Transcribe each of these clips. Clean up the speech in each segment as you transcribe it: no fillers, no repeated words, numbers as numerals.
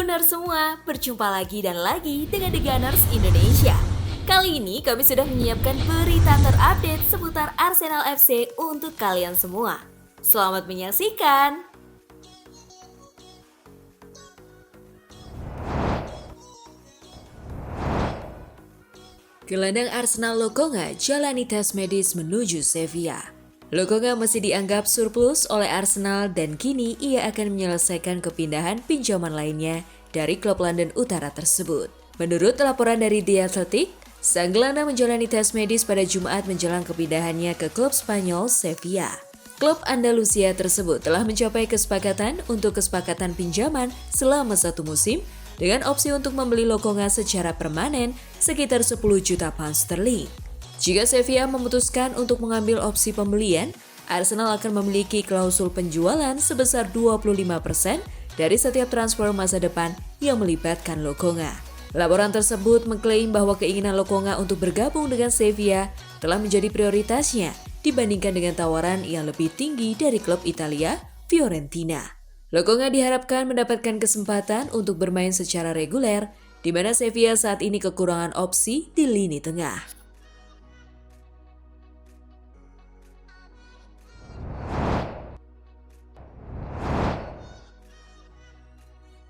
Gunners semua, berjumpa lagi dan lagi dengan The Gunners Indonesia. Kali ini kami sudah menyiapkan berita terupdate seputar Arsenal FC untuk kalian semua. Selamat menyaksikan! Gelandang Arsenal Lokonga jalani tes medis menuju Sevilla. Lokonga masih dianggap surplus oleh Arsenal dan kini ia akan menyelesaikan kepindahan pinjaman lainnya dari klub London Utara tersebut. Menurut laporan dari The Athletic, sang gelandang menjalani tes medis pada Jumat menjelang kepindahannya ke klub Spanyol Sevilla. Klub Andalusia tersebut telah mencapai kesepakatan untuk kesepakatan pinjaman selama 1 musim dengan opsi untuk membeli Lokonga secara permanen sekitar 10 juta pound sterling. Jika Sevilla memutuskan untuk mengambil opsi pembelian, Arsenal akan memiliki klausul penjualan sebesar 25% dari setiap transfer masa depan yang melibatkan Lokonga. Laporan tersebut mengklaim bahwa keinginan Lokonga untuk bergabung dengan Sevilla telah menjadi prioritasnya dibandingkan dengan tawaran yang lebih tinggi dari klub Italia, Fiorentina. Lokonga diharapkan mendapatkan kesempatan untuk bermain secara reguler, di mana Sevilla saat ini kekurangan opsi di lini tengah.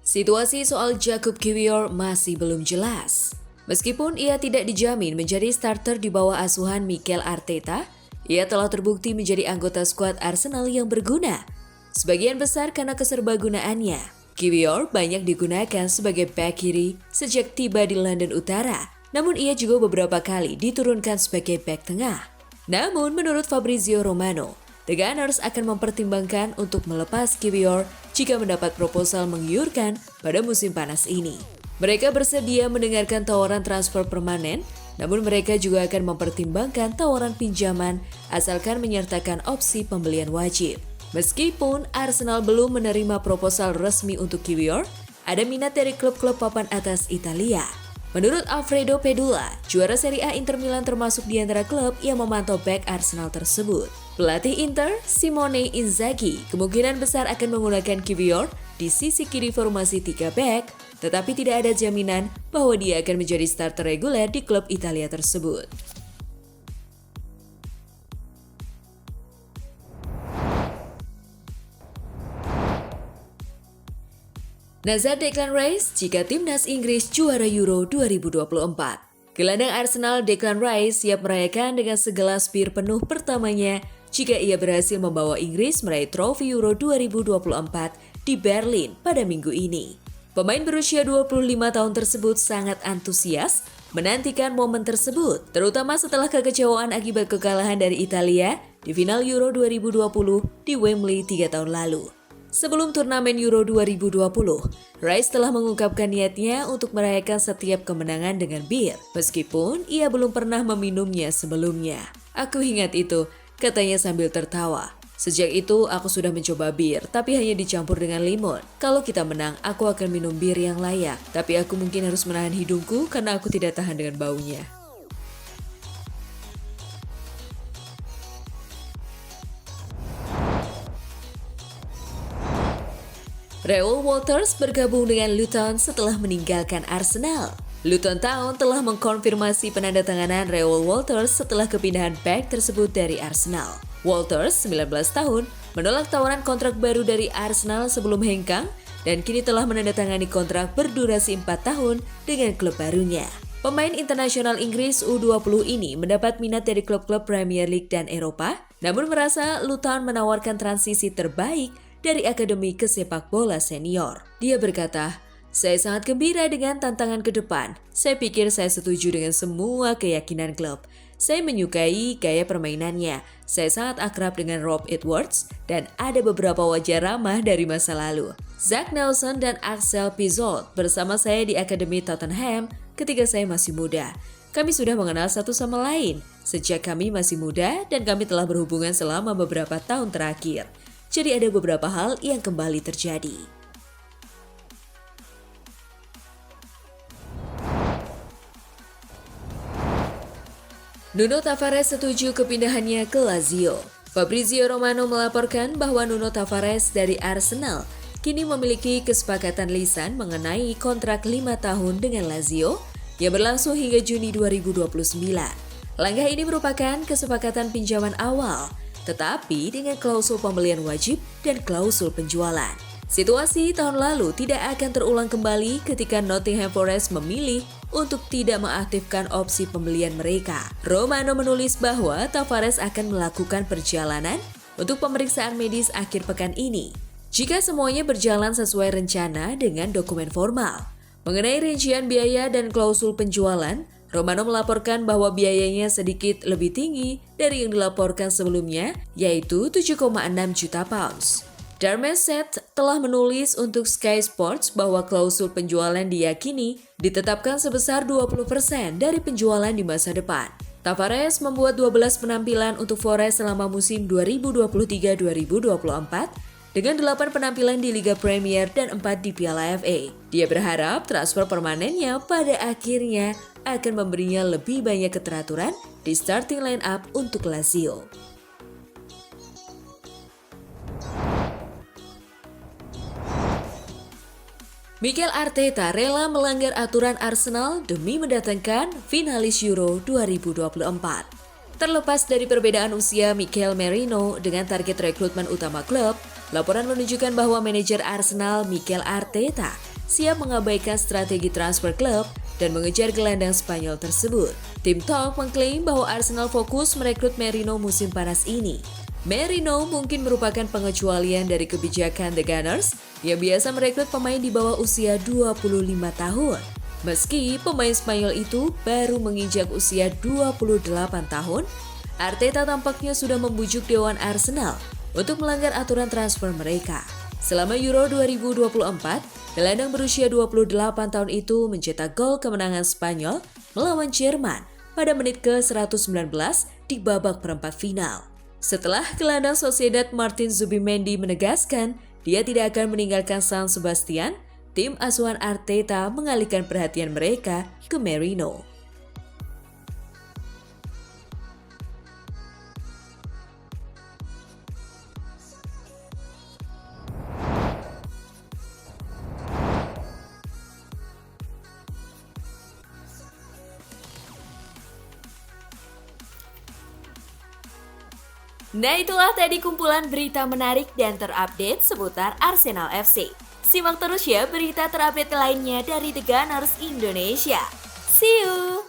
Situasi soal Jakub Kiwior masih belum jelas. Meskipun ia tidak dijamin menjadi starter di bawah asuhan Mikel Arteta, ia telah terbukti menjadi anggota skuad Arsenal yang berguna. Sebagian besar karena keserbagunaannya, Kiwior banyak digunakan sebagai bek kiri sejak tiba di London Utara, namun ia juga beberapa kali diturunkan sebagai bek tengah. Namun menurut Fabrizio Romano, The Gunners akan mempertimbangkan untuk melepas Kiwior jika mendapat proposal menggiurkan pada musim panas ini. Mereka bersedia mendengarkan tawaran transfer permanen, namun mereka juga akan mempertimbangkan tawaran pinjaman asalkan menyertakan opsi pembelian wajib. Meskipun Arsenal belum menerima proposal resmi untuk Kiwior, ada minat dari klub-klub papan atas Italia. Menurut Alfredo Pedula, juara Serie A Inter Milan termasuk di antara klub yang memantau bek Arsenal tersebut. Pelatih Inter, Simone Inzaghi, kemungkinan besar akan menggunakan Kiwior di sisi kiri formasi 3 bek, tetapi tidak ada jaminan bahwa dia akan menjadi starter reguler di klub Italia tersebut. Nazar Declan Rice jika timnas Inggris juara Euro 2024. Gelandang Arsenal Declan Rice siap merayakan dengan segelas bir penuh pertamanya jika ia berhasil membawa Inggris meraih trofi Euro 2024 di Berlin pada minggu ini. Pemain berusia 25 tahun tersebut sangat antusias menantikan momen tersebut, terutama setelah kekecewaan akibat kekalahan dari Italia di final Euro 2020 di Wembley 3 tahun lalu. Sebelum turnamen Euro 2020, Rice telah mengungkapkan niatnya untuk merayakan setiap kemenangan dengan bir, meskipun ia belum pernah meminumnya sebelumnya. "Aku ingat itu," katanya sambil tertawa. "Sejak itu aku sudah mencoba bir, tapi hanya dicampur dengan limun. Kalau kita menang, aku akan minum bir yang layak, tapi aku mungkin harus menahan hidungku karena aku tidak tahan dengan baunya." Raul Walters bergabung dengan Luton setelah meninggalkan Arsenal. Luton Town telah mengkonfirmasi penandatanganan Raul Walters setelah kepindahan bek tersebut dari Arsenal. Walters, 19 tahun, menolak tawaran kontrak baru dari Arsenal sebelum hengkang dan kini telah menandatangani kontrak berdurasi 4 tahun dengan klub barunya. Pemain internasional Inggris U20 ini mendapat minat dari klub-klub Premier League dan Eropa, namun merasa Luton menawarkan transisi terbaik dari akademi ke sepak bola senior. Dia berkata, "Saya sangat gembira dengan tantangan ke depan. Saya pikir saya setuju dengan semua keyakinan klub. Saya menyukai gaya permainannya. Saya sangat akrab dengan Rob Edwards dan ada beberapa wajah ramah dari masa lalu. Zach Nelson dan Axel Pizold bersama saya di akademi Tottenham ketika saya masih muda. Kami sudah mengenal satu sama lain sejak kami masih muda dan kami telah berhubungan selama beberapa tahun terakhir. Jadi ada beberapa hal yang kembali terjadi." Nuno Tavares setuju kepindahannya ke Lazio. Fabrizio Romano melaporkan bahwa Nuno Tavares dari Arsenal kini memiliki kesepakatan lisan mengenai kontrak 5 tahun dengan Lazio yang berlangsung hingga Juni 2029. Langkah ini merupakan kesepakatan pinjaman awal, tetapi dengan klausul pembelian wajib dan klausul penjualan. Situasi tahun lalu tidak akan terulang kembali ketika Nottingham Forest memilih untuk tidak mengaktifkan opsi pembelian mereka. Romano menulis bahwa Tavares akan melakukan perjalanan untuk pemeriksaan medis akhir pekan ini, jika semuanya berjalan sesuai rencana dengan dokumen formal. Mengenai rincian biaya dan klausul penjualan, Romano melaporkan bahwa biayanya sedikit lebih tinggi dari yang dilaporkan sebelumnya, yaitu 7,6 juta pounds. Darmstadt telah menulis untuk Sky Sports bahwa klausul penjualan diyakini ditetapkan sebesar 20% dari penjualan di masa depan. Tavares membuat 12 penampilan untuk Forest selama musim 2023-2024 dengan 8 penampilan di Liga Premier dan 4 di Piala FA. Dia berharap transfer permanennya pada akhirnya akan memberinya lebih banyak keteraturan di starting line up untuk Lazio. Mikel Arteta rela melanggar aturan Arsenal demi mendatangkan finalis Euro 2024. Terlepas dari perbedaan usia Mikel Merino dengan target rekrutmen utama klub, laporan menunjukkan bahwa manajer Arsenal Mikel Arteta siap mengabaikan strategi transfer klub dan mengejar gelandang Spanyol tersebut. Tim Talk mengklaim bahwa Arsenal fokus merekrut Merino musim panas ini. Merino mungkin merupakan pengecualian dari kebijakan The Gunners yang biasa merekrut pemain di bawah usia 25 tahun. Meski pemain Spanyol itu baru menginjak usia 28 tahun, Arteta tampaknya sudah membujuk Dewan Arsenal untuk melanggar aturan transfer mereka. Selama Euro 2024, gelandang berusia 28 tahun itu mencetak gol kemenangan Spanyol melawan Jerman pada menit ke-119 di babak perempat final. Setelah gelandang Sociedad Martin Zubimendi menegaskan dia tidak akan meninggalkan San Sebastian, tim asuhan Arteta mengalihkan perhatian mereka ke Merino. Nah, itulah tadi kumpulan berita menarik dan terupdate seputar Arsenal FC. Simak terus ya berita terupdate lainnya dari The Gunners Indonesia. See you!